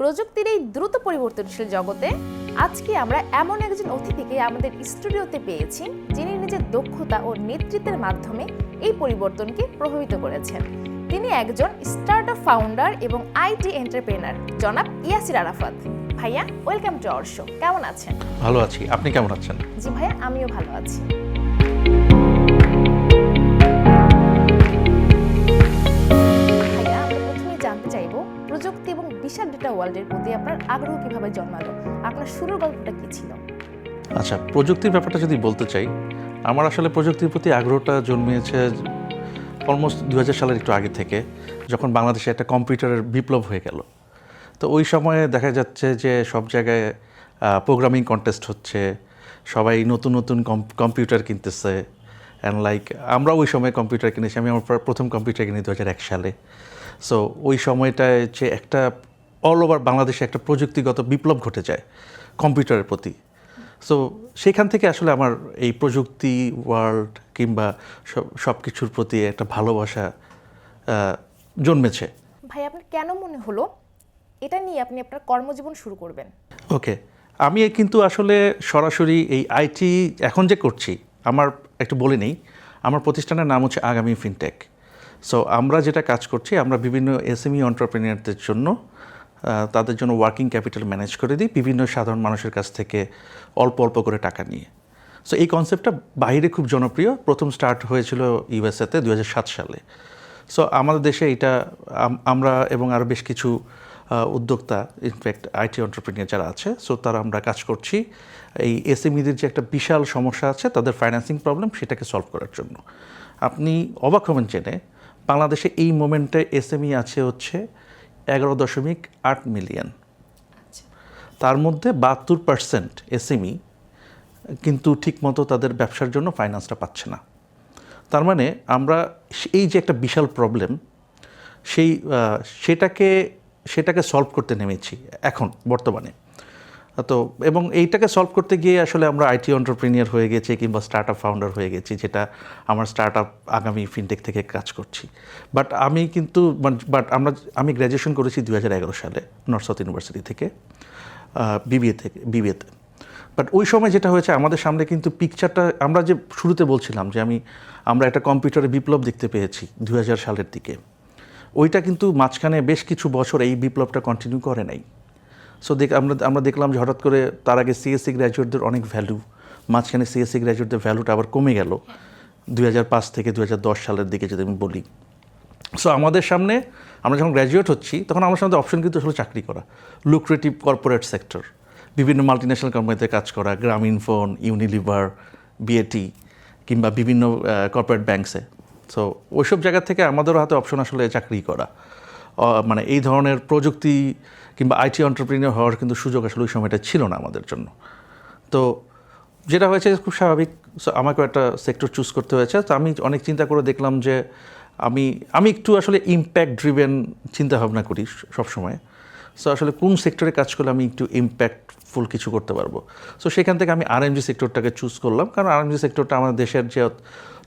প্রযুক্তির এই দ্রুত পরিবর্তনশীল জগতে আজকে আমরা এমন একজন অতিথিকে আমাদের স্টুডিওতে পেয়েছি যিনি নিজের দক্ষতা ও নেতৃত্বের মাধ্যমে এই পরিবর্তনকে প্রভাবিত করেছেন। তিনি একজন স্টার্টআপ ফাউন্ডার এবং আইটি এন্টারপ্রেনার জনাব ইয়াসির আরাফাত। ভাইয়া, ওয়েলকাম টু আওয়ার শো। কেমন আছেন? ভালো আছি, আপনি কেমন আছেন? জি ভাইয়া, আমিও ভালো আছি। ভাইয়া, আমরা প্রথমে জানতে চাইবো প্রযুক্তি এবং বিশাল ডেটা ওয়ার্ল্ডের প্রতি আপনার আগ্রহ কিভাবে জন্মালো? আপনার শুরুর গল্পটা কি ছিল? আচ্ছা, প্রযুক্তির ব্যাপারটা যদি বলতে চাই, আমার আসলে প্রযুক্তির প্রতি আগ্রহটা জন্মিয়েছে অলমোস্ট 2000 সালের একটু আগে থেকে, যখন বাংলাদেশে একটা কম্পিউটারের বিপ্লব হয়ে গেল। তো ওই সময়ে দেখা যাচ্ছে যে সব জায়গায় প্রোগ্রামিং কন্টেস্ট হচ্ছে, সবাই নতুন নতুন কম্পিউটার কিনতেছে। অ্যান্ড লাইক আমরা ওই সময় কম্পিউটার কিনেছি, আমি আমার প্রথম কম্পিউটার কিনি 2001 সালে। সো ওই সময়টায় যে একটা অল ওভার বাংলাদেশে একটা প্রযুক্তিগত বিপ্লব ঘটে যায় কম্পিউটারের প্রতি। সো সেখান থেকে আসলে আমার এই প্রযুক্তি ওয়ার্ল্ড কিংবা সব কিছুর প্রতি একটা ভালোবাসা জন্মেছে। ভাই, আপনার কেন মনে হলো এটা নিয়ে আপনি আপনার কর্মজীবন শুরু করবেন? ওকে, আমি কিন্তু আসলে সরাসরি এই আইটি এখন যে করছি, আমার একটু বলে নেই, আমার প্রতিষ্ঠানের নাম হচ্ছে আগামী ফিনটেক। সো আমরা যেটা কাজ করছি, আমরা বিভিন্ন এসএমই এন্টারপ্রেনিয়ারদের জন্য তাদের জন্য ওয়ার্কিং ক্যাপিটাল ম্যানেজ করে দিই বিভিন্ন সাধারণ মানুষের কাছ থেকে অল্প অল্প করে টাকা নিয়ে। সো এই কনসেপ্টটা বাইরে খুব জনপ্রিয়, প্রথম স্টার্ট হয়েছিল ইউএসএতে 2007 সালে। সো আমাদের দেশে এটা আমরা এবং আরও বেশ কিছু উদ্যোক্তা, ইনফ্যাক্ট আইটি এন্টারপ্রেনিয়ার যারা আছে, সো তারা আমরা কাজ করছি এই এসএমইদের যে একটা বিশাল সমস্যা আছে তাদের ফাইন্যান্সিং প্রবলেম, সেটাকে সলভ করার জন্য। আপনি অবাক হবেন জেনে, বাংলাদেশে এই মোমেন্টে এসএমই আছে হচ্ছে 11.8 মিলিয়ন। তার মধ্যে 72% এসএমই কিন্তু ঠিকমতো তাদের ব্যবসার জন্য ফাইন্যান্সটা পাচ্ছে না। তার মানে আমরা এই যে একটা বিশাল প্রবলেম, সেটাকে সলভ করতে নেমেছি এখন বর্তমানে। তো এবং এইটাকে সলভ করতে গিয়ে আসলে আমরা আইটি এন্টারপ্রেনিয়ার হয়ে গেছি কিংবা স্টার্টআপ ফাউন্ডার হয়ে গেছি, যেটা আমার স্টার্টআপ আগামী ফিনটেক থেকে কাজ করছি। আমি গ্র্যাজুয়েশন করেছি 2011 সালে নর্থ সাউথ ইউনিভার্সিটি থেকে, বিবিএতে। বাট ওই সময় যেটা হয়েছে, আমাদের সামনে কিন্তু পিকচারটা, আমরা যে শুরুতে বলছিলাম যে আমরা একটা কম্পিউটারের বিপ্লব দেখতে পেয়েছি 2000 সালের দিকে, ওইটা কিন্তু মাঝখানে বেশ কিছু বছর এই বিপ্লবটা কন্টিনিউ করে নাই। সো আমরা দেখলাম যে হঠাৎ করে তার আগে সিএসসি গ্র্যাজুয়েটদের অনেক ভ্যালু, মাঝখানে সিএসসি গ্র্যাজুয়েটদের ভ্যালুটা আবার কমে গেল 2005 থেকে 2010 সালের দিকে যদি আমি বলি। সো আমাদের সামনে, আমরা যখন গ্র্যাজুয়েট হচ্ছি, তখন আমার সামনে অপশন কিন্তু আসলে চাকরি করা, লুক্রেটিভ কর্পোরেট সেক্টর, বিভিন্ন মাল্টিন্যাশনাল কোম্পানিতে কাজ করা, গ্রামীণফোন, ইউনিলিভার, বিএটি কিংবা বিভিন্ন কর্পোরেট ব্যাংকসে। সো ওইসব জায়গা থেকে আমাদেরও হাতে অপশন আসলে চাকরি করা, মানে এই ধরনের প্রযুক্তি কিংবা আইটি এন্টারপ্রেনিয়ার হওয়ার কিন্তু সুযোগ আসলে ওই সময়টা ছিল না আমাদের জন্য। তো যেটা হয়েছে খুব স্বাভাবিক, আমাকেও একটা সেক্টর চুজ করতে হয়েছে। তো আমি অনেক চিন্তা করে দেখলাম যে আমি একটু আসলে ইম্প্যাক্ট ড্রিভেন চিন্তাভাবনা করি সবসময়। সো আসলে কোন সেক্টরে কাজ করলে আমি একটু ইম্প্যাক্টফুল কিছু করতে পারবো। সো সেখান থেকে আমি আরএমজি সেক্টরটাকে চুজ করলাম, কারণ আরএমজি সেক্টরটা আমাদের দেশের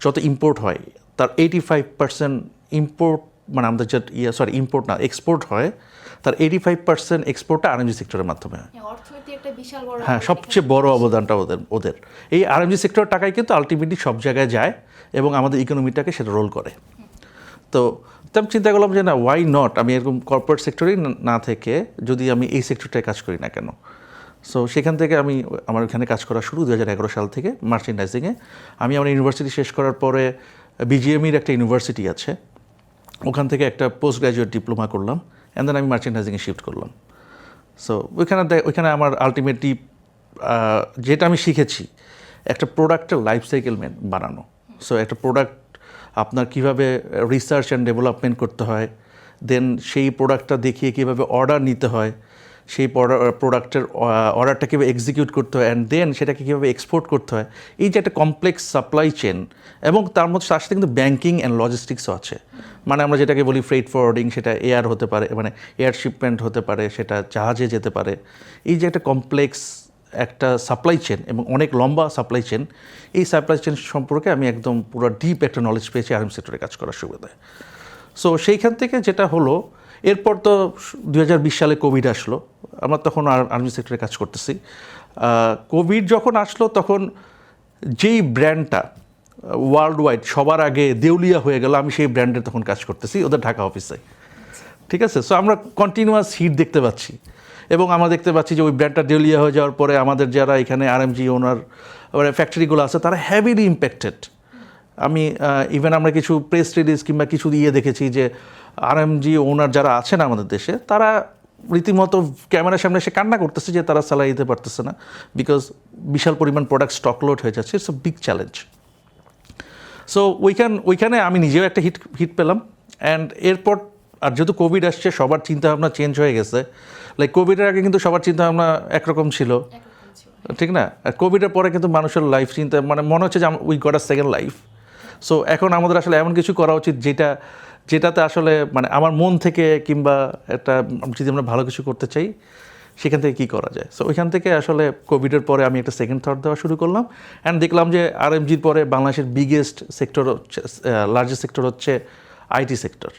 যত ইম্পোর্ট হয় তার 85% ইম্পোর্ট, মানে আমাদের যে ইম্পোর্ট না, এক্সপোর্ট হয়, তার 85% এক্সপোর্টটা আরএমজি সেক্টরের মাধ্যমে হয়। হ্যাঁ, সবচেয়ে বড় অবদানটা ওদের এই আরএমজি সেক্টরের টাকাই কিন্তু আলটিমেটলি সব জায়গায় যায় এবং আমাদের ইকোনমিটাকে সেটা রোল করে। তো আমি চিন্তা করলাম যে না, ওয়াই নট, আমি এরকম কর্পোরেট সেক্টরেই না থেকে যদি আমি এই সেক্টরটায় কাজ করি না কেন। সো সেখান থেকে আমার এখানে কাজ করা শুরু 2011 সাল থেকে মার্চেন্ডাইজিংয়ে। আমি আমার ইউনিভার্সিটি শেষ করার পরে বিজিএমইর একটা ইউনিভার্সিটি আছে, ওখান থেকে একটা পোস্ট গ্র্যাজুয়েট ডিপ্লোমা করলাম, অ্যান্ড দেন আমি মার্চেন্ডাইজিংয়ে শিফট করলাম। সো ওইখানে আমার আলটিমেটলি যেটা আমি শিখেছি, একটা প্রোডাক্টের লাইফ সাইকেল বানানো। সো একটা প্রোডাক্ট আপনার কীভাবে রিসার্চ অ্যান্ড ডেভেলপমেন্ট করতে হয়, দেন সেই প্রোডাক্টটা দেখিয়ে কীভাবে অর্ডার নিতে হয়, সেই প্রোডাক্টের অর্ডারটা কীভাবে এক্সিকিউট করতে হয়, অ্যান্ড দেন সেটাকে কীভাবে এক্সপোর্ট করতে হয়। এই যে একটা কমপ্লেক্স সাপ্লাই চেন, এবং তার মধ্যে তার সাথে কিন্তু ব্যাঙ্কিং অ্যান্ড লজিস্টিক্সও আছে। মানে আমরা যেটাকে বলি ফ্রেট ফরওয়ার্ডিং, সেটা এয়ার হতে পারে, মানে এয়ার শিপমেন্ট হতে পারে, সেটা জাহাজে যেতে পারে। এই যে একটা কমপ্লেক্স একটা সাপ্লাই চেন এবং অনেক লম্বা সাপ্লাই চেন, এই সাপ্লাই চেন সম্পর্কে আমি একদম পুরো ডিপ একটা নলেজ পেয়েছি আরএম সেক্টরে কাজ করার সুবিধায়। সো সেইখান থেকে যেটা হলো, এরপর তো 2020 সালে কোভিড আসলো, আমরা তখন আর্মি সেক্টরে কাজ করতেছি। কোভিড যখন আসলো তখন যেই ব্র্যান্ডটা ওয়ার্ল্ড ওয়াইড সবার আগে দেউলিয়া হয়ে গেল, আমি সেই ব্র্যান্ডে তখন কাজ করতেছি ওদের ঢাকা অফিসে। ঠিক আছে, সো আমরা কন্টিনিউয়াস হিট দেখতে পাচ্ছি এবং আমরা দেখতে পাচ্ছি যে ওই ব্র্যান্ডটা দেউলিয়া হয়ে যাওয়ার পরে আমাদের যারা এখানে আরএমজি ওনার ফ্যাক্টরিগুলো আছে তারা হ্যাভিলি ইম্প্যাক্টেড। আমি ইভেন আমরা কিছু প্রেস রিলিজ কিংবা কিছু দিয়ে দেখেছি যে আরএমজি ওনার যারা আছেন আমাদের দেশে তারা রীতিমতো ক্যামেরার সামনে এসে কান্না করতেছে যে তারা স্যালারি দিতে পারতেছে না, বিকজ বিশাল পরিমাণ প্রোডাক্ট স্টক লোড হয়ে যাচ্ছে। It's a big challenge. So ওইখানে আমি নিজেও একটা হিট পেলাম। অ্যান্ড এরপর আর যেহেতু কোভিড আসছে সবার চিন্তাভাবনা চেঞ্জ হয়ে গেছে। লাইক কোভিডের আগে কিন্তু সবার চিন্তাভাবনা একরকম ছিল, ঠিক না? আর কোভিডের পরে কিন্তু মানুষের লাইফ চিন্তা মানে মনে হচ্ছে যে we got a second life. So এখন আমাদের আসলে এমন কিছু করা উচিত যেটাতে আসলে মানে আমার মন থেকে কিংবা একটা যদি আমরা ভালো কিছু করতে চাই সেখান থেকে কী করা যায়। সো ওইখান থেকে আসলে কোভিডের পরে আমি একটা সেকেন্ড থট দেওয়া শুরু করলাম। অ্যান্ড দেখলাম যে আরএমজির পরে বাংলাদেশের বিগেস্ট সেক্টর হচ্ছে, লার্জেস্ট সেক্টর হচ্ছে আইটি সেক্টর।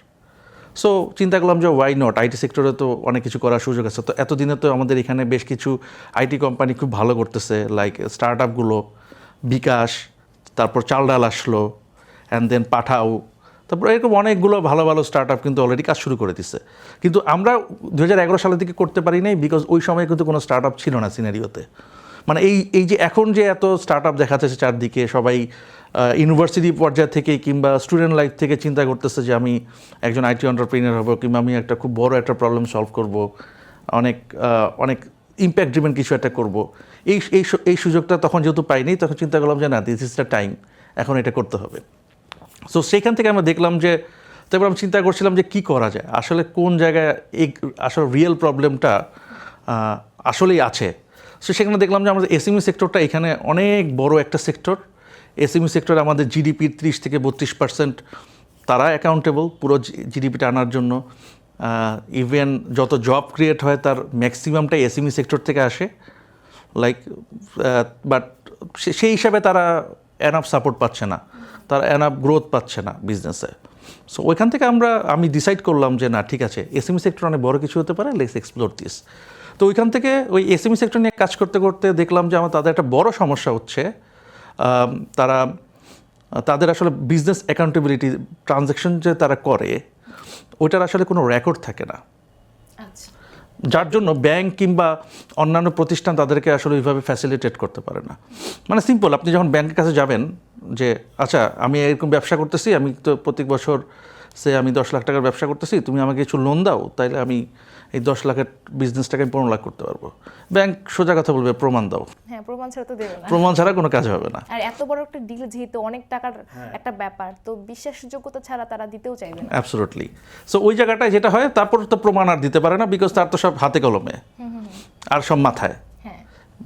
সো চিন্তা করলাম যে ওয়াই নট, আইটি সেক্টরে তো অনেক কিছু করার সুযোগ আছে। তো এতদিনে তো আমাদের এখানে বেশ কিছু আইটি কোম্পানি খুব ভালো করতেছে, লাইক স্টার্ট আপগুলো বিকাশ, তারপর চালডাল আসলো, অ্যান্ড দেন পাঠাও, তারপর এরকম অনেকগুলো ভালো ভালো স্টার্ট আপ কিন্তু অলরেডি কাজ শুরু করে দিচ্ছে। কিন্তু আমরা 2011 সালের দিকে করতে পারি নাই, বিকজ ওই সময় কিন্তু কোনো স্টার্ট আপ ছিল না সিনারিওতে। মানে এই যে এখন যে এত স্টার্ট আপ দেখা যাচ্ছে চারদিকে, সবাই ইউনিভার্সিটি পর্যায় থেকে কিংবা স্টুডেন্ট লাইফ থেকে চিন্তা করতেছে যে আমি একজন আইটি এন্টারপ্রেনিয়র হব কিংবা আমি একটা খুব বড় একটা প্রবলেম সলভ করব, অনেক ইম্প্যাক্ট ড্রিভেন কিছু একটা করব। এই সুযোগটা তখন যেহেতু পাইনি, তখন চিন্তা করলাম যে না, দিস ইজ দ্য টাইম, এখন এটা করতে হবে। সো সেইখান থেকে আমরা দেখলাম যে, তারপর আমি চিন্তা করছিলাম যে কী করা যায়, আসলে কোন জায়গায় এই আসলে রিয়েল প্রবলেমটা আসলেই আছে। সো সেখানে দেখলাম যে আমাদের এসএমই সেক্টরটা এখানে অনেক বড় একটা সেক্টর। এসএমই সেক্টরে আমাদের জিডিপির 30 থেকে 32% তারা অ্যাকাউন্টেবল পুরো জিডিপিটা আনার জন্য। ইভেন যত জব ক্রিয়েট হয় তার ম্যাক্সিমামটাই এসএমই সেক্টর থেকে আসে। লাইক বাট সেই হিসাবে তারা এনাফ সাপোর্ট পাচ্ছে না, তারা এনাফ গ্রোথ পাচ্ছে না বিজনেসে। সো ওইখান থেকে আমি ডিসাইড করলাম যে না, ঠিক আছে, এসএমই সেক্টর অনেক বড় কিছু হতে পারে, লেটস এক্সপ্লোর দিস। তো ওইখান থেকে ওই এসএমই সেক্টর নিয়ে কাজ করতে করতে দেখলাম যে তাদের একটা বড় সমস্যা হচ্ছে, তাদের আসলে বিজনেস অ্যাকাউন্টেবিলিটি ট্রানজ্যাকশন যে তারা করে ওইটার আসলে কোনো রেকর্ড থাকে না। যার জন্য ব্যাংক কিংবা অন্যান্য প্রতিষ্ঠান তাদেরকে আসলে ওইভাবে ফ্যাসিলিটেট করতে পারে না। মানে সিম্পল, আপনি যখন ব্যাংকের কাছে যাবেন যে আচ্ছা আমি এরকম ব্যবসা করতেছি, আমি তো প্রত্যেক বছর আমি 10 লাখ টাকার ব্যবসা করতেছি, তুমি আমাকে কিছু লোন দাও, তাইলে আমি এই 10 লাখের বিজনেসটাকে আমি 15 লাখ করতে পারবো। ব্যাংক সোজা কথা বলবে প্রমাণ দাও। হ্যাঁ, প্রমাণ ছাড়া তো দেবে না। প্রমাণ ছাড়া কোনো কাজ হবে না। আর এত বড় একটা ডিল যেহেতু অনেক টাকার একটা ব্যাপার, তো বিশ্বাসযোগ্যতা ছাড়া তারা দিতেও চাইবে না। অ্যাবসলিউটলি। সো ওই জায়গাটায় যেটা হয়, তারপর তো প্রমাণ আর দিতে পারে না, বিকজ তার তো সব হাতে কলমে আর সব মাথায়।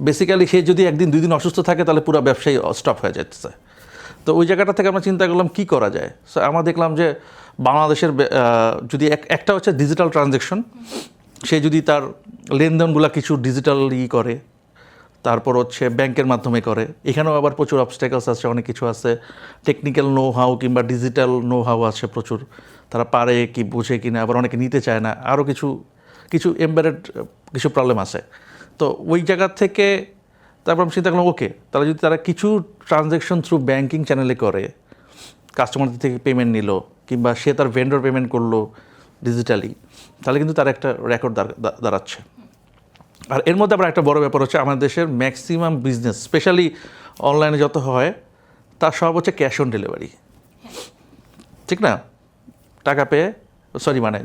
বেসিক্যালি সে যদি একদিন 2 দিন অসুস্থ থাকে তাহলে পুরো ব্যবসায়ী স্টপ হয়ে যাচ্ছে। তো ওই জায়গাটা থেকে আমরা চিন্তা করলাম কী করা যায়। সো আমরা দেখলাম যে বাংলাদেশের যদি একটা হচ্ছে ডিজিটাল ট্রানজ্যাকশন, সে যদি তার লেনদেনগুলো কিছু ডিজিটালি করে, তারপর হচ্ছে ব্যাংকের মাধ্যমে করে, এখানেও আবার প্রচুর অবস্ট্যাকলস আছে, অনেক কিছু আছে, টেকনিক্যাল নো হাউ কিংবা ডিজিটাল নো হাউ আছে প্রচুর, তারা পারে কি বুঝে কি না, আবার অনেকে নিতে চায় না, আরও কিছু এমবেডেড কিছু প্রবলেম আছে। তো ওই জায়গা থেকে তারপর আমি চিন্তা করলাম ওকে, তাহলে যদি তারা কিছু ট্রানজ্যাকশন থ্রু ব্যাংকিং চ্যানেলে করে, কাস্টমারদের থেকে পেমেন্ট নিল কিংবা সে তার ভেন্ডর পেমেন্ট করলো ডিজিটালি, তাহলে কিন্তু তার একটা রেকর্ড দাঁড়াচ্ছে। আর এর মধ্যে আবার একটা বড় ব্যাপার হচ্ছে আমাদের দেশের ম্যাক্সিমাম বিজনেস, স্পেশালি অনলাইনে যত হয়, তার সব হচ্ছে ক্যাশ অন ডেলিভারি, ঠিক না? টাকা পেয়ে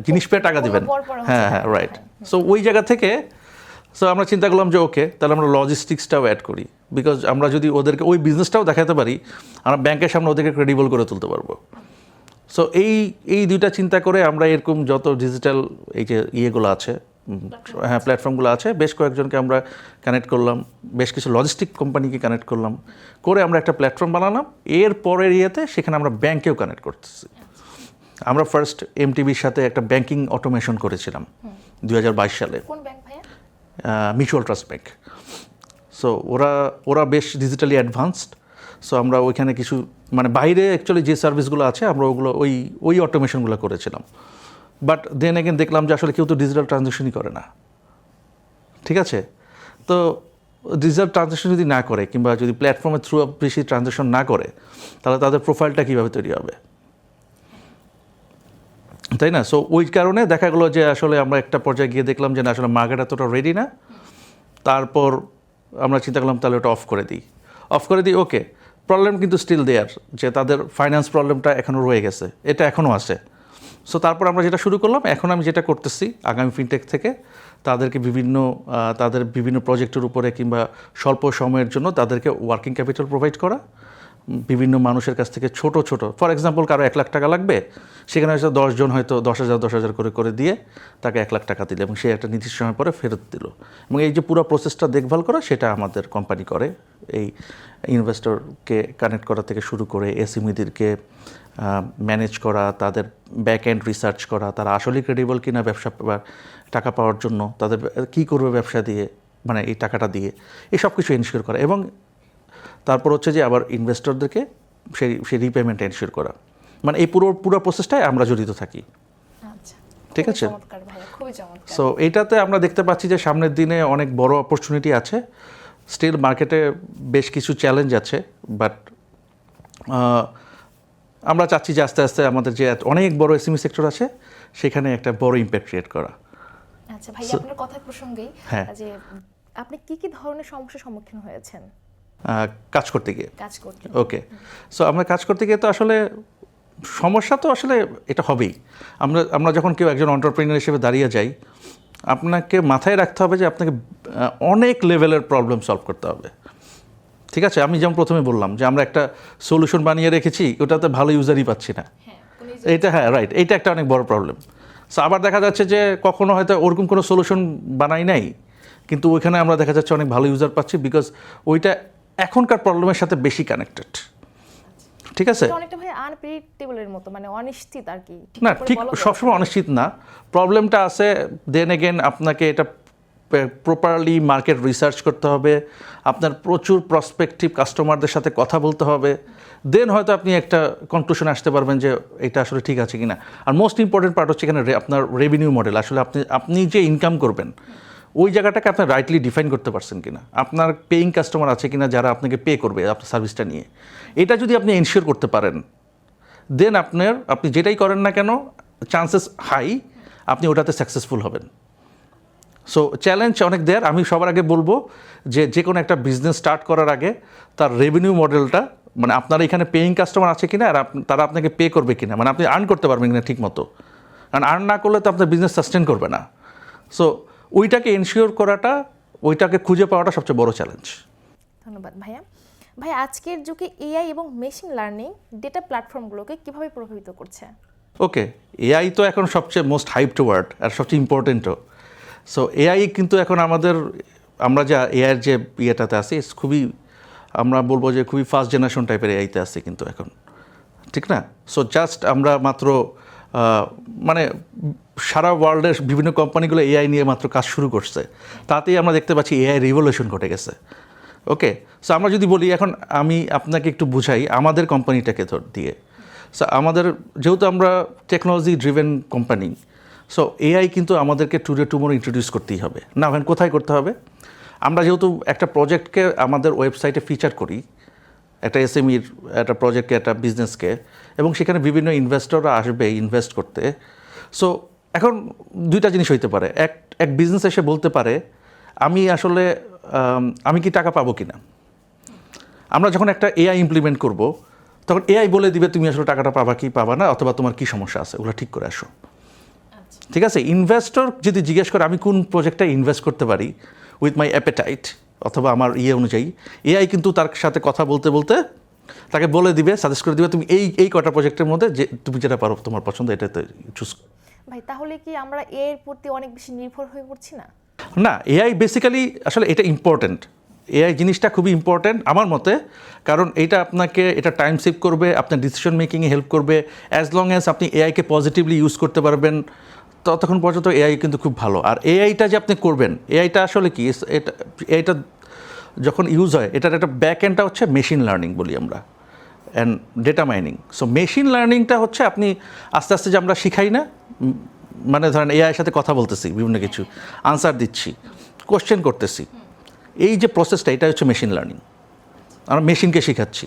জিনিস পেয়ে টাকা দেবেন। হ্যাঁ, রাইট। সো ওই জায়গা থেকে আমরা চিন্তা করলাম যে ওকে, তাহলে আমরা লজিস্টিক্সটাও অ্যাড করি, বিকজ আমরা যদি ওদেরকে ওই বিজনেসটাও দেখাতে পারি, আমরা ব্যাংকের সামনে ওদেরকে ক্রেডিবল করে তুলতে পারবো। সো এই দুইটা চিন্তা করে আমরা এরকম যত ডিজিটাল এই যে ইয়েগুলো আছে, হ্যাঁ প্ল্যাটফর্মগুলো আছে, বেশ কয়েকজনকে আমরা কানেক্ট করলাম, বেশ কিছু লজিস্টিক কোম্পানিকে কানেক্ট করলাম, করে আমরা একটা প্ল্যাটফর্ম বানালাম। এর পরের সেখানে আমরা ব্যাংকেও কানেক্ট করতেছি। আমরা ফার্স্ট এমটিবির সাথে একটা ব্যাংকিং অটোমেশন করেছিলাম 2022 সালে। কোন ব্যাংক ভাইয়া? Mutual trust bank. সো ওরা বেশ ডিজিটালি অ্যাডভান্সড। সো আমরা ওইখানে কিছু বাইরে অ্যাকচুয়ালি যে সার্ভিসগুলো আছে আমরা ওগুলো ওই অটোমেশনগুলো করেছিলাম। বাট দেন এগেন দেখলাম যে আসলে কেউ তো ডিজিটাল ট্রানজ্যাকশনই করে না, ঠিক আছে? তো ডিজিটাল ট্রানজ্যাকশন যদি না করে কিংবা যদি প্ল্যাটফর্মের থ্রু বেশি ট্রানজ্যাকশন না করে, তাহলে তাদের প্রোফাইলটা কীভাবে তৈরি হবে, তাই না? সো ওই কারণে দেখা গেলো যে আসলে আমরা একটা পর্যায়ে গিয়ে দেখলাম যে না, আসলে মার্কেট এতটা রেডি না। তারপর আমরা চিন্তা করলাম তাহলে ওটা অফ করে দিই। ওকে, প্রবলেম কিন্তু স্টিল দেয়ার, যে তাদের ফাইন্যান্স প্রবলেমটা এখনও রয়ে গেছে, এটা এখনও আছে। সো তারপর আমরা যেটা শুরু করলাম, এখন আমি যেটা করতেছি আগামী ফিনটেক থেকে তাদেরকে তাদের বিভিন্ন প্রজেক্টের উপরে কিংবা স্বল্প সময়ের জন্য তাদেরকে ওয়ার্কিং ক্যাপিটাল প্রোভাইড করা, বিভিন্ন মানুষের কাছ থেকে ছোট ফর এক্সাম্পল কারো 1 লাখ টাকা লাগবে, সেখানে হয়তো 10 জন হয়তো 10,000 করে দিয়ে তাকে 1 লাখ টাকা দিল এবং সে একটা নির্দিষ্ট সময় পরে ফেরত দিল। এবং এই যে পুরো প্রসেসটা দেখভাল করা, সেটা আমাদের কোম্পানি করে। এই ইনভেস্টরকে কানেক্ট করা থেকে শুরু করে এসএমইদেরকে ম্যানেজ করা, তাদের ব্যাক এন্ড রিসার্চ করা, তারা আসলে ক্রেডিবল কিনা ব্যবসা টাকা পাওয়ার জন্য, তাদের কী করবে ব্যবসা দিয়ে, মানে এই টাকাটা দিয়ে, এই সব কিছু এনশিওর করা। এবং তারপর হচ্ছে যে আবার ইনভেস্টরদেরকে সেই রিপেমেন্ট এনশিওর করা, মানে এই পুরো প্রসেসটাই আমরা জড়িত থাকি। আচ্ছা, ঠিক আছে? চমৎকার ভাইয়া, খুবই চমৎকার। সো এইটাতে আমরা দেখতে পাচ্ছি যে সামনের দিনে অনেক বড় অপরচুনিটি আছে। স্টিল মার্কেটে বেশ কিছু চ্যালেঞ্জ আছে, বাট আমরা চাচ্ছি যে আস্তে আস্তে আমাদের যে অনেক বড় এসএমই সেক্টর আছে সেখানে একটা বড় ইম্প্যাক্ট ক্রিয়েট করা। আচ্ছা ভাইয়া, আপনার কথার প্রসঙ্গেই যে আপনি কি ধরনের সমস্যার সম্মুখীন হয়েছেন কাজ করতে গিয়ে? ওকে, সো আমরা কাজ করতে গিয়ে তো আসলে সমস্যা তো আসলে এটা হবেই। আমরা যখন কেউ একজন এন্টারপ্রেনার হিসেবে দাঁড়িয়ে যাই, আপনাকে মাথায় রাখতে হবে যে আপনাকে অনেক লেভেলের প্রবলেম সলভ করতে হবে, ঠিক আছে? আমি যেমন প্রথমে বললাম যে আমরা একটা সলিউশন বানিয়ে রেখেছি, ওটাতে ভালো ইউজারই পাচ্ছি না, এইটা রাইট, এইটা একটা অনেক বড় প্রবলেম। সো আবার দেখা যাচ্ছে যে কখনো হয়তো ওরকম কোনো সলিউশন বানাই নাই, কিন্তু ওইখানে আমরা দেখা যাচ্ছে অনেক ভালো ইউজার পাচ্ছি, বিকজ ওইটা এখনকার প্রবলেমের সাথে বেশি কানেক্টেড, ঠিক আছে? অনেকটা ভাই আনপ্রেডিক্টেবলের মতো, মানে অনিশ্চিত আর কি। না, ঠিক সবসময় অনিশ্চিত না, প্রবলেমটা আছে। দেন এগেন আপনাকে এটা প্রপারলি মার্কেট রিসার্চ করতে হবে, আপনার প্রচুর প্রসপেক্টিভ কাস্টমারদের সাথে কথা বলতে হবে, দেন হয়তো আপনি একটা কনক্লুশনে আসতে পারবেন যে এটা আসলে ঠিক আছে কিনা। আর মোস্ট ইম্পর্টেন্ট পার্ট হচ্ছে এখানে আপনার রেভিনিউ মডেল, আসলে আপনি যে ইনকাম করবেন ওই জায়গাটাকে আপনি রাইটলি ডিফাইন করতে পারছেন কিনা, আপনার পেইং কাস্টমার আছে কিনা যারা আপনাকে পে করবে আপনার সার্ভিসটা নিয়ে, এটা যদি আপনি এনশিওর করতে পারেন, দেন আপনি যেটাই করেন না কেন চান্সেস হাই আপনি ওটাতে সাকসেসফুল হবেন। সো চ্যালেঞ্জ অনেক দেয়ার। আমি সবার আগে বলবো যে কোনো একটা বিজনেস স্টার্ট করার আগে তার রেভিনিউ মডেলটা, মানে আপনার এখানে পেইং কাস্টমার আছে কিনা আর তারা আপনাকে পে করবে কিনা, মানে আপনি আর্ন করতে পারবেন কিনা ঠিক মতো, কারণ আর্ন না করলে তো আপনার বিজনেস সাস্টেন করবে না। সো ওইটাকে এনশিওর করাটা, ওইটাকে খুঁজে পাওয়াটা সবচেয়ে বড় চ্যালেঞ্জ। ধন্যবাদ ভাইয়া। ভাইয়া, আজকের যুগে এআই এবং মেশিন লার্নিং ডেটা প্ল্যাটফর্মগুলোকে কিভাবে প্রভাবিত করছে? ওকে, এআই তো এখন সবচেয়ে মোস্ট হাইপড ওয়ার্ড আর সবচেয়ে ইম্পর্টেন্টও। সো এআই কিন্তু এখন আমরা যা এআইয়ের যে ইয়েটাতে আছি খুবই, আমরা বলবো যে খুবই ফার্স্ট জেনারেশন টাইপের এআইতে আছি কিন্তু এখন, ঠিক না? সো জাস্ট আমরা মাত্র মানে সারা ওয়ার্ল্ডের বিভিন্ন কোম্পানিগুলো এআই নিয়ে মাত্র কাজ শুরু করছে, তাতেই আমরা দেখতে পাচ্ছি এআই রিভলিউশন ঘটে গেছে। ওকে, সো আমরা যদি বলি, এখন আমি আপনাকে একটু বুঝাই আমাদের কোম্পানিটাকে দিয়ে। সো আমাদের যেহেতু আমরা technology driven company, so AI কিন্তু আমাদেরকে টুডে টুমোরো ইন্ট্রোডিউস করতেই হবে। না, এখন কোথায় করতে হবে? আমরা যেহেতু একটা প্রজেক্টকে আমাদের ওয়েবসাইটে ফিচার করি, একটা এসএমইর একটা প্রজেক্টকে, একটা বিজনেসকে, এবং সেখানে বিভিন্ন ইনভেস্টররা আসবে ইনভেস্ট করতে। সো এখন দুইটা জিনিস হইতে পারে, এক বিজনেস এসে বলতে পারে আমি কি টাকা পাবো কিনা। আমরা যখন একটা এআই ইমপ্লিমেন্ট করব, তখন এআই বলে দিবে তুমি আসলে টাকাটা পাবা কি পাবা না, অথবা তোমার কি সমস্যা আছে ওগুলো ঠিক করে আসো, ঠিক আছে? ইনভেস্টর যদি জিজ্ঞেস করে আমি কোন প্রজেক্টটা ইনভেস্ট করতে পারি উইথ মাই অ্যাপেটাইট অথবা আমার অনুযায়ী, এআই কিন্তু তার সাথে কথা বলতে বলতে তাকে বলে দিবে, সাজেস্ট করে দিবে তুমি এই কটা প্রজেক্টের মধ্যে যে তুমি যেটা পারো তোমার পছন্দ এটাতে চুজ। ভাই, তাহলে কি আমরা এর প্রতি অনেক বেশি নির্ভর হয়ে পড়ছি না? না, এআই বেসিক্যালি আসলে এটা ইম্পর্টেন্ট, এআই জিনিসটা খুবই ইম্পর্টেন্ট আমার মতে, কারণ এটা টাইম সেভ করবে, আপনার ডিসিশন মেকিংয়ে হেল্প করবে। অ্যাজ লং অ্যাজ আপনি এআইকে পজিটিভলি ইউজ করতে পারবেন ততক্ষণ পর্যন্ত এআই কিন্তু খুব ভালো। আর এআইটা যে আপনি করবেন, এআইটা আসলে কি, এআইটা যখন ইউজ হয় এটার একটা ব্যাক এন্ডটা হচ্ছে মেশিন লার্নিং বলি আমরা, and data mining. So machine লার্নিংটা হচ্ছে আপনি আস্তে আস্তে যে আমরা শিখাই না মানে ধরেন এআইয়ের সাথে কথা বলতেছি, বিভিন্ন কিছু আনসার দিচ্ছি, কোশ্চেন করতেছি, এই যে প্রসেসটা, এটা হচ্ছে মেশিন লার্নিং। আমরা মেশিনকে শেখাচ্ছি,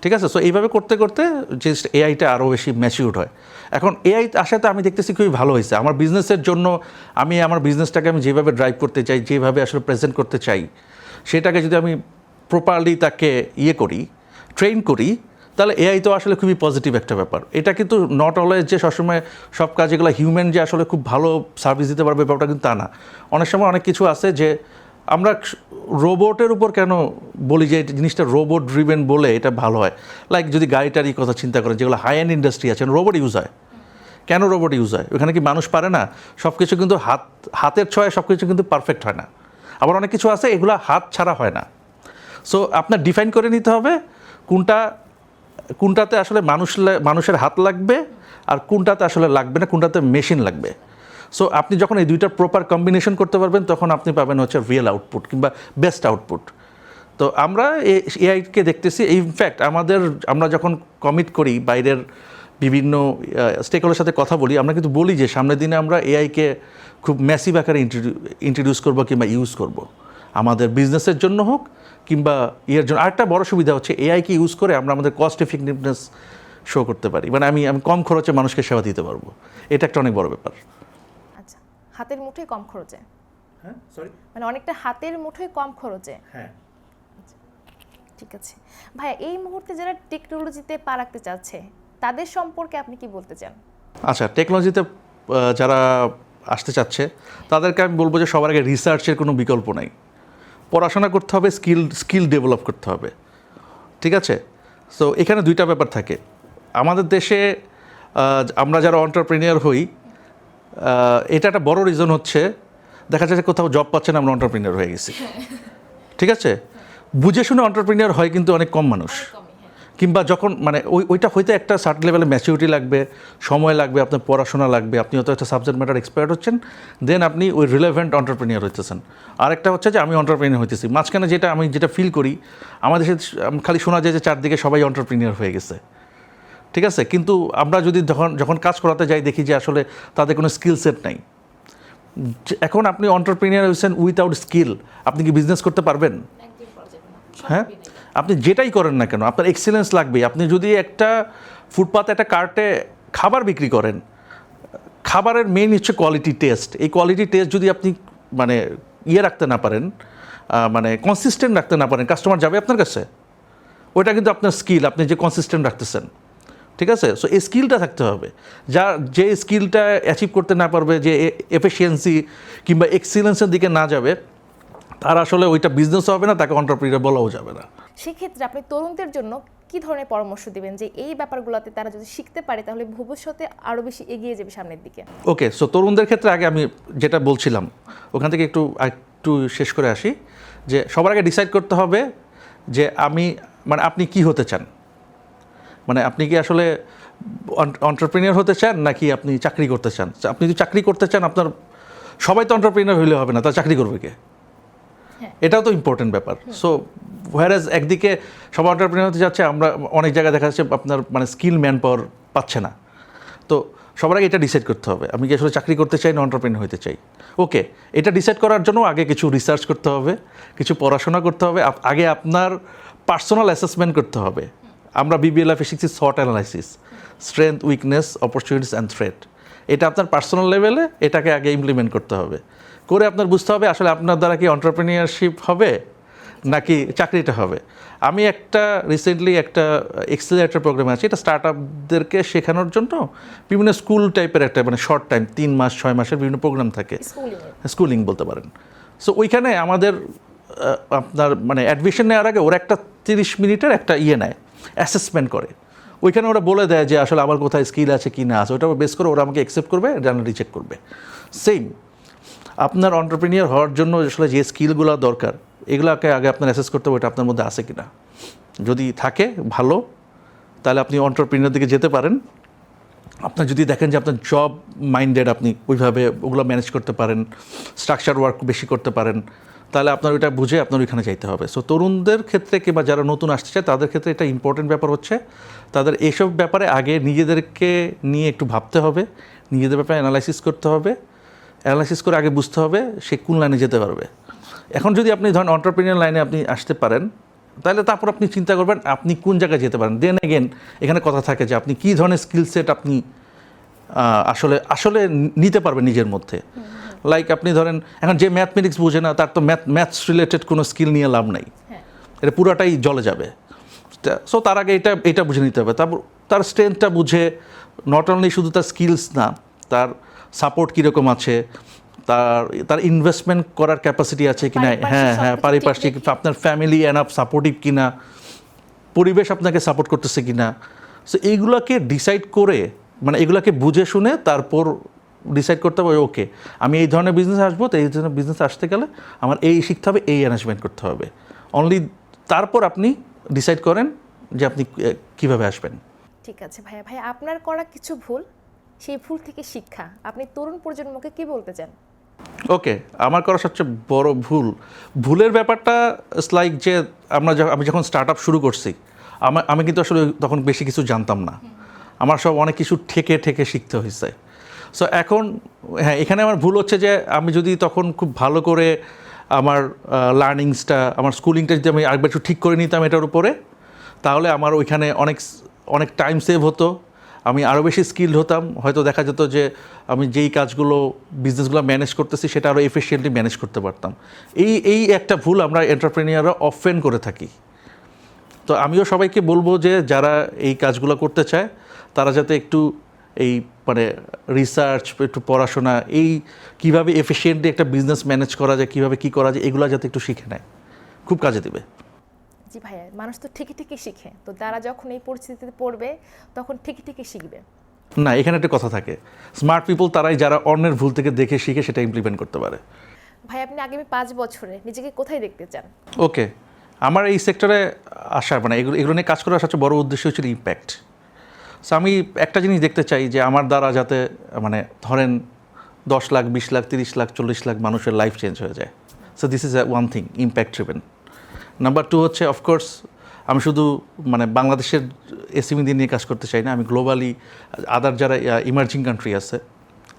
ঠিক আছে? সো এইভাবে করতে করতে যে এআইটা আরও বেশি ম্যাচিউরড হয়। এখন এআই আসাতে আমি দেখতেছি খুবই ভালো হয়েছে আমার বিজনেসের জন্য। আমি আমার বিজনেসটাকে আমি যেভাবে ড্রাইভ করতে চাই, যেভাবে আসলে প্রেজেন্ট করতে চাই, সেটাকে যদি আমি প্রপারলি তাকে করি, ট্রেন করি, তাহলে এআই তো আসলে খুবই পজিটিভ একটা ব্যাপার। এটা কিন্তু নট অলওয়েজ যে সবসময় সব কাজ এগুলো হিউম্যান যে আসলে খুব ভালো সার্ভিস দিতে পারবে ব্যাপারটা কিন্তু তা না। অনেক সময় অনেক কিছু আছে যে আমরা রোবটের উপর কেন বলি যে জিনিসটা রোবট ড্রিভেন বলে এটা ভালো হয়। লাইক যদি গাড়িটারই কথা চিন্তা করেন, যেগুলো হাই এন্ড ইন্ডাস্ট্রি আছে, রোবট ইউজ হয়। কেন রোবট ইউজ হয়? ওখানে কি মানুষ পারে না? সব কিছু কিন্তু হাতের ছোঁয়ায় সব কিছু কিন্তু পারফেক্ট হয় না। আবার অনেক কিছু আছে এগুলো হাত ছাড়া হয় না। সো আপনার ডিফাইন করে নিতে হবে কোনটাতে আসলে মানুষের হাত লাগবে আর কোনটাতে আসলে লাগবে না, কোনটাতে মেশিন লাগবে। সো আপনি যখন এই দুইটার প্রপার কম্বিনেশন করতে পারবেন, তখন আপনি পাবেন হচ্ছে রিয়েল আউটপুট কিংবা বেস্ট আউটপুট। তো আমরা এআইকে দেখতেছি, ইনফ্যাক্ট আমরা যখন কমিট করি, বাইরের বিভিন্ন স্টেকহোল্ডারের সাথে কথা বলি, আমরা কিন্তু বলি যে সামনের দিনে আমরা এআইকে খুব ম্যাসিভ আকারে ইন্ট্রোডিউস করবো কিংবা ইউজ করব, আমাদের বিজনেসের জন্য হোক কিংবা ইয়ের জন্য। আরেকটা বড় সুবিধা হচ্ছে এআইকে ইউজ করে আমরা আমাদের কস্ট এফেক্টিভনেস শো করতে পারি। মানে আমি কম খরচে মানুষকে সেবা দিতে পারবো। এটা একটা অনেক বড় ব্যাপার। আচ্ছা, হাতের মুঠোয় কম খরচে, হ্যাঁ, সরি, মানে অনেকটা হাতের মুঠোয় কম খরচে। হ্যাঁ। ঠিক আছে ভাইয়া, এই মুহূর্তে যারা টেকনোলজিতে পা রাখতে চাচ্ছে তাদের সম্পর্কে আপনি কি বলতে চান? আচ্ছা, টেকনোলজিতে যারা আসতে চাচ্ছে তাদেরকে আমি বলবো যে সবার আগে রিসার্চের কোনো বিকল্প নাই। পড়াশোনা করতে হবে, স্কিল ডেভেলপ করতে হবে, ঠিক আছে? সো এখানে দুইটা ব্যাপার থাকে আমাদের দেশে। আমরা যারা এন্টারপ্রেনিউর হই, এটা একটা বড় রিজন হচ্ছে দেখা যাচ্ছে কোথাও জব পাচ্ছে না, আমরা এন্টারপ্রেনিউর হয়ে গেছি, ঠিক আছে? বুঝে শুনে এন্টারপ্রেনিউর হয় কিন্তু অনেক কম মানুষ। কিংবা যখন মানে ওইটা হইতে একটা সার্ট লেভেলে ম্যাচিউরিটি লাগবে, সময় লাগবে, আপনার পড়াশোনা লাগবে, আপনি হয়তো একটা সাবজেক্ট ম্যাটার এক্সপার্ট হচ্ছেন, দেন আপনি ওই রিলেভেন্ট এন্টারপ্রেনিউর হইতেছেন। আরেকটা হচ্ছে যে আমি এন্টারপ্রেনিউর হইতেছি, মাঝখানে আমি যেটা ফিল করি, আমাদের দেশে খালি শোনা যায় যে চারদিকে সবাই এন্টারপ্রেনিউর হয়ে গেছে, ঠিক আছে? কিন্তু আমরা যদি যখন কাজ করাতে যাই, দেখি যে আসলে তাদের কোনো স্কিল সেট নাই। এখন আপনি এন্টারপ্রেনিউর হয়েছেন উইথাউট স্কিল, আপনি কি বিজনেস করতে পারবেন? হ্যাঁ, আপনি যেটাই করেন না কেন আপনার এক্সিলেন্স লাগবে। আপনি যদি একটা ফুটপাতে একটা কার্টে খাবার বিক্রি করেন, খাবারের মেইন হচ্ছে কোয়ালিটি টেস্ট। এই কোয়ালিটি টেস্ট যদি আপনি মানে রাখতে না পারেন, মানে কনসিস্টেন্ট রাখতে না পারেন, কাস্টমার যাবে আপনার কাছে? ওইটা কিন্তু আপনার স্কিল, আপনি যে কনসিস্টেন্ট রাখতেছেন, ঠিক আছে? সো এই স্কিলটা থাকতে হবে। যে স্কিলটা অ্যাচিভ করতে না পারবে, যে এফিসিয়েন্সি কিংবা এক্সিলেন্সের দিকে না যাবে, তার আসলে ওইটা বিজনেস হবে না, তাকে এন্টারপ্রেনিউর বলাও যাবে না। সেক্ষেত্রে আপনি তরুণদের জন্য কি ধরনের পরামর্শ দিবেন যে এই ব্যাপারগুলোতে তারা যদি শিখতে পারে তাহলে ভবিষ্যতে আরও বেশি এগিয়ে যাবে সামনের দিকে? ওকে, সো তরুণদের ক্ষেত্রে আগে আমি যেটা বলছিলাম ওখান থেকে একটু শেষ করে আসি, যে সবার আগে ডিসাইড করতে হবে যে আপনি কি হতে চান। মানে আপনি কি আসলে এন্টারপ্রেনিউর হতে চান নাকি আপনি চাকরি করতে চান? আপনি যদি চাকরি করতে চান, আপনার সবাই তো এন্টারপ্রেনিউর হইলে হবে না, তার চাকরি করবে কে? এটাও তো ইম্পর্টেন্ট ব্যাপার। সো হোয়ারাজ একদিকে সবাই এন্টারপ্রেনিউর হতে যাচ্ছে, আমরা অনেক জায়গায় দেখা যাচ্ছে আপনার মানে স্কিল ম্যান পাওয়ার পাচ্ছে না। তো সবার আগে এটা ডিসাইড করতে হবে, আমি কি আসলে চাকরি করতে চাই না এন্টারপ্রেনিউর হতে চাই। ওকে, এটা ডিসাইড করার জন্য আগে কিছু রিসার্চ করতে হবে, কিছু পড়াশোনা করতে হবে, আগে আপনার পার্সোনাল অ্যাসেসমেন্ট করতে হবে। আমরা বিবিএলএফে শিখছি SWOT analysis, strength, weakness, opportunities and threat. এটা আপনার পার্সোনাল লেভেলে এটাকে আগে ইমপ্লিমেন্ট করতে হবে, করে আপনার বুঝতে হবে আসলে আপনার দ্বারা কি এন্টারপ্রেনিউরশিপ হবে নাকি চাকরিটা হবে। আমি রিসেন্টলি একটা এক্সেলারেটর প্রোগ্রামে আছি, এটা স্টার্ট আপদেরকে শেখানোর জন্য বিভিন্ন স্কুল টাইপের একটা মানে শর্ট টাইম 3 মাস 6 মাসের বিভিন্ন প্রোগ্রাম থাকে, স্কুলিং বলতে পারেন। সো ওইখানে আমাদের আপনার মানে অ্যাডমিশন নেওয়ার আগে ওরা একটা 30 মিনিটের একটা নেয়, অ্যাসেসমেন্ট করে। ওইখানে ওরা বলে দেয় যে আসলে আমার কোথায় স্কিল আছে কি না আছে, ওটা বেস করে ওরা আমাকে অ্যাকসেপ্ট করবে, রিজেক্ট করবে। সেম আপনার এন্টারপ্রেনিউর হওয়ার জন্য আসলে যে স্কিলগুলো দরকার, এগুলোকে আগে আপনার অ্যাসেস করতে হবে এটা আপনার মধ্যে আছে কিনা। যদি থাকে ভালো, তাহলে আপনি এন্টারপ্রেনিউর দিকে যেতে পারেন। আপনার যদি দেখেন যে আপনার জব মাইন্ডেড, আপনি ওইভাবে ওগুলো ম্যানেজ করতে পারেন, স্ট্রাকচার ওয়ার্ক বেশি করতে পারেন, তাহলে আপনার ওইটা বুঝে আপনার ওইখানে যাইতে হবে। সো তরুণদের ক্ষেত্রে কিংবা যারা নতুন আসতে চায় তাদের ক্ষেত্রে এটা ইম্পর্টেন্ট ব্যাপার হচ্ছে তাদের এইসব ব্যাপারে আগে নিজেদেরকে নিয়ে একটু ভাবতে হবে, নিজেদের ব্যাপারে অ্যানালাইসিস করতে হবে, অ্যানালাইসিস করে আগে বুঝতে হবে সে কোন লাইনে যেতে পারবে। এখন যদি আপনি ধরেন এন্টারপ্রেনিউর লাইনে আপনি আসতে পারেন, তাহলে তারপর আপনি চিন্তা করবেন আপনি কোন জায়গায় যেতে পারেন। দেন এগেন এখানে কথা থাকে যে আপনি কী ধরনের স্কিল সেট আপনি আসলে আসলে নিতে পারবেন নিজের মধ্যে। লাইক আপনি ধরেন এখন যে ম্যাথমেটিক্স বোঝে না, তার তো ম্যাথস রিলেটেড কোনো স্কিল নিয়ে লাভ নাই, এটা পুরাটাই জলে যাবে। সো তার আগে এটা বুঝে নিতে হবে, তারপর তার স্ট্রেংথটা বুঝে, নট অনলি শুধু তার স্কিলস না, তার সাপোর্ট কীরকম আছে, তার ইনভেস্টমেন্ট করার ক্যাপাসিটি আছে কিনা, হ্যাঁ পারিপার্শ্বিক আপনার ফ্যামিলি এনাফ সাপোর্টিভ কিনা, পরিবেশ আপনাকে সাপোর্ট করতেছে কিনা। সো এইগুলোকে ডিসাইড করে, মানে এগুলোকে বুঝে শুনে তারপর ডিসাইড করতে হবে ওকে আমি এই ধরনের বিজনেস আসবো, তো এই ধরনের বিজনেস আসতে গেলে আমার এই শিখতে হবে, এই অ্যারেঞ্জমেন্ট করতে হবে। অনলি তারপর আপনি ডিসাইড করেন যে আপনি কীভাবে আসবেন। ঠিক আছে ভাইয়া, আপনার করা কিছু ভুল, সেই ভুল থেকে শিক্ষা, আপনি তরুণ প্রজন্মকে কি বলতে চান? ওকে, আমার করা সবচেয়ে বড় ভুলের ব্যাপারটা লাইক যে আমি যখন স্টার্ট আপ শুরু করছি, আমি কিন্তু আসলে তখন বেশি কিছু জানতাম না, আমার সব অনেক কিছু ঠেকে শিখতে হয়েছে। সো এখন হ্যাঁ, এখানে আমার ভুল হচ্ছে যে আমি যদি তখন খুব ভালো করে আমার লার্নিংসটা, আমার স্কুলিংটা যদি আমি আরেকবার একটু ঠিক করে নিতাম এটার উপরে, তাহলে আমার ওইখানে অনেক টাইম সেভ হতো, আমি আরও বেশি স্কিলড হতাম। হয়তো দেখা যেত যে আমি যেই বিজনেসগুলো ম্যানেজ করতেছি সেটা আরও এফিশিয়েন্টলি ম্যানেজ করতে পারতাম। এই একটা ভুল আমরা এন্টারপ্রেনিয়াররা অফেন করে থাকি। তো আমিও সবাইকে বলবো যে যারা এই কাজগুলো করতে চায় তারা যাতে একটু মানে রিসার্চ, একটু পড়াশোনা, কীভাবে এফিশিয়েন্টলি একটা বিজনেস ম্যানেজ করা যায়, কীভাবে কী করা যায়, এগুলো যাতে একটু শিখে নেয়, খুব কাজে দেবে। জি ভাইয়া, মানুষ তো ঠিকই শিখে, তো তারা যখন এই পরিস্থিতিতে পড়বে তখন ঠিকই শিখবে না। এখানে একটা কথা থাকে, স্মার্ট পিপল তারাই যারা অন্যের ভুল থেকে দেখে শিখে সেটা ইমপ্লিমেন্ট করতে পারে। ভাই, আপনি আগামী 5 বছরে নিজেকে কোথায় দেখতে চান? ওকে, আমার এই সেক্টরে আসার মানে এগুলো নিয়ে কাজ করার সবচেয়ে বড় উদ্দেশ্য হচ্ছে ইম্প্যাক্ট। সো আমি একটা জিনিস দেখতে চাই যে আমার দ্বারা যাতে মানে ধরেন 10 লাখ, 20 লাখ, 30 লাখ, 40 লাখ মানুষের লাইফ চেঞ্জ হয়ে যায়। So this is one thing, impact driven. Number 2 হচ্ছে অফকোর্স আমি শুধু মানে বাংলাদেশের এসএমই দিয়ে নিয়ে কাজ করতে চাই না, আমি গ্লোবালি আদার যারা ইমার্জিং কান্ট্রি আছে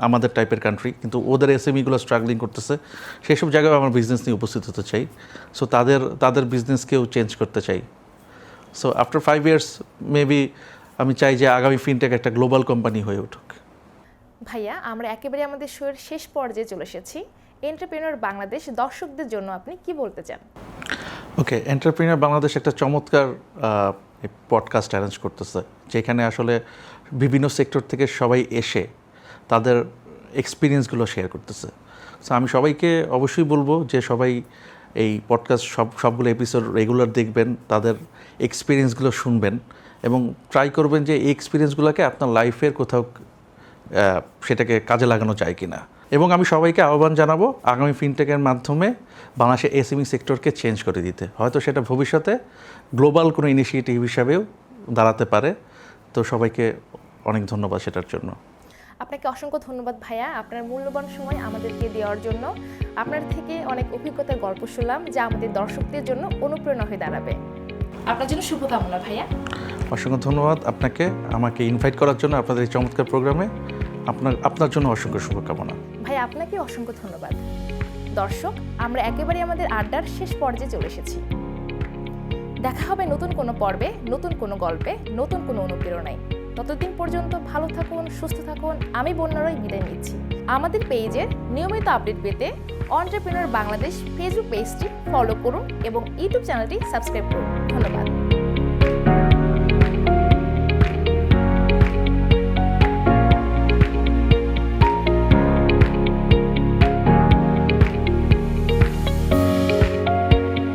আমাদের টাইপের কান্ট্রি, কিন্তু ওদের এসএমইগুলো স্ট্রাগলিং করতেছে, সেই সব জায়গায় আমার বিজনেস নিয়ে উপস্থিত হতে চাই। সো তাদের বিজনেসকেও চেঞ্জ করতে চাই। সো আফটার 5 ইয়ার্স মেবি আমি চাই যে আগামী ফিনটেক একটা গ্লোবাল কোম্পানি হয়ে উঠুক। ভাইয়া, আমরা একেবারে আমাদের শোয়ের শেষ পর্যায়ে চলে এসেছি। এন্টারপ্রেনিউর বাংলাদেশ দর্শকদের জন্য আপনি কি বলতে চান? ওকে, এন্টারপ্রেনিউর বাংলাদেশ একটা চমৎকার পডকাস্ট অ্যারেঞ্জ করতেছে, যেখানে আসলে বিভিন্ন সেক্টর থেকে সবাই এসে তাদের এক্সপিরিয়েন্সগুলো শেয়ার করতেছে। সো আমি সবাইকে অবশ্যই বলবো যে সবাই এই পডকাস্ট সবগুলো এপিসোড রেগুলার দেখবেন, তাদের এক্সপিরিয়েন্সগুলো শুনবেন এবং ট্রাই করবেন যে এই এক্সপিরিয়েন্সগুলোকে আপনার লাইফের কোথাও সেটাকে কাজে লাগানো যায় কি না। এবং আমি সবাইকে আহ্বান জানাবো আগামী ফিনটেকের মাধ্যমে বাংলাদেশের এসএমই সেক্টরকে চেঞ্জ করে দিতে। হয়তো সেটা ভবিষ্যতে গ্লোবাল কোনো ইনিশিয়েটিভ হিসাবেও দাঁড়াতে পারে। তো সবাইকে অনেক ধন্যবাদ সেটার জন্য। আপনাকে অসংখ্য ধন্যবাদ ভাইয়া, আপনার মূল্যবান সময় আমাদেরকে দেওয়ার জন্য। আপনার থেকে অনেক অভিজ্ঞতার গল্প শুনলাম যা আমাদের দর্শকদের জন্য অনুপ্রেরণা হয়ে দাঁড়াবে। আপনার জন্য শুভকামনা ভাইয়া। অসংখ্য ধন্যবাদ আপনাকে আমাকে ইনভাইট করার জন্য আপনাদের এই চমৎকার প্রোগ্রামে। আপনার জন্য অসংখ্য শুভকামনা। ভাই, আপনাকে অসংখ্য ধন্যবাদ। দর্শক, আমরা একেবারে আমাদের আড্ডার শেষ পর্যায়ে চলে এসেছি। দেখা হবে নতুন কোনো পর্বে, নতুন কোনো গল্পে, নতুন কোনো অনুপ্রেরণায়। ততদিন পর্যন্ত ভালো থাকুন, সুস্থ থাকুন। আমি বন্যারই বিদায় নিচ্ছি। আমাদের পেজের নিয়মিত আপডেট পেতে এন্টারপ্রেনিউর বাংলাদেশ ফেসবুক পেজটি ফলো করুন এবং ইউটিউব চ্যানেলটি সাবস্ক্রাইব করুন। ধন্যবাদ।